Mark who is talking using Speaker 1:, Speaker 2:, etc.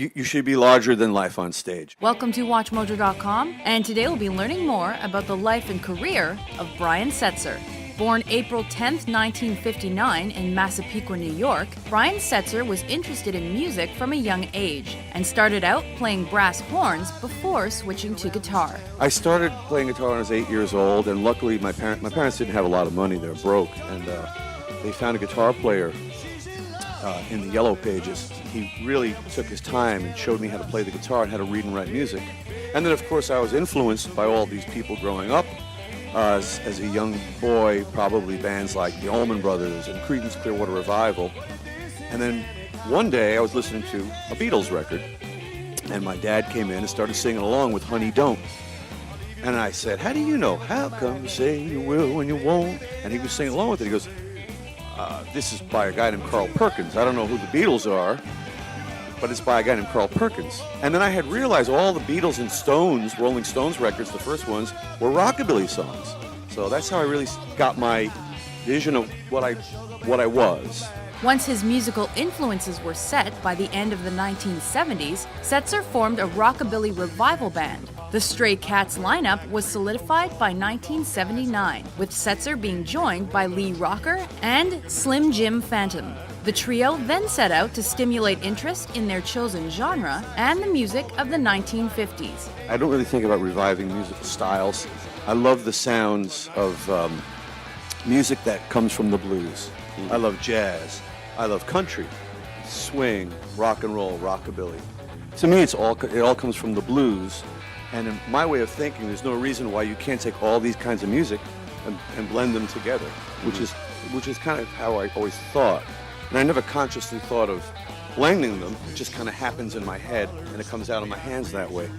Speaker 1: You should be larger than life on stage.
Speaker 2: Welcome to WatchMojo.com, and today we'll be learning more about the life and career of Brian Setzer. Born April 10, 1959 in Massapequa, New York, Brian Setzer was interested in music from a young age and started out playing brass horns before switching to guitar.
Speaker 1: I started playing guitar when I was 8 years old, and luckily my parents didn't have a lot of money. They were broke, and they found a guitar player in the Yellow Pages. He really took his time and showed me how to play the guitar and how to read and write music. And then, of course, I was influenced by all these people growing up. As a young boy, probably bands like the Allman Brothers and Creedence Clearwater Revival. And then one day I was listening to a Beatles record, and my dad came in and started singing along with Honey Don't. And I said, "How do you know? How come you say you will when you won't?" And he was singing along with it. He goes, "This is by a guy named Carl Perkins. I don't know who the Beatles are, but it's by a guy named Carl Perkins." And then I had realized all the Beatles and Stones, Rolling Stones records, the first ones, were rockabilly songs. So that's how I really got my vision of what I was.
Speaker 2: Once his musical influences were set by the end of the 1970s, Setzer formed a rockabilly revival band. The Stray Cats lineup was solidified by 1979, with Setzer being joined by Lee Rocker and Slim Jim Phantom. The trio then set out to stimulate interest in their chosen genre and the music of the 1950s.
Speaker 1: I don't really think about reviving musical styles. I love the sounds of music that comes from the blues. I love jazz. I love country, swing, rock and roll, rockabilly. To me, it all comes from the blues. And in my way of thinking, there's no reason why you can't take all these kinds of music and blend them together, which is kind of how I always thought. And I never consciously thought of blending them. It just kind of happens in my head, and it comes out of my hands that way.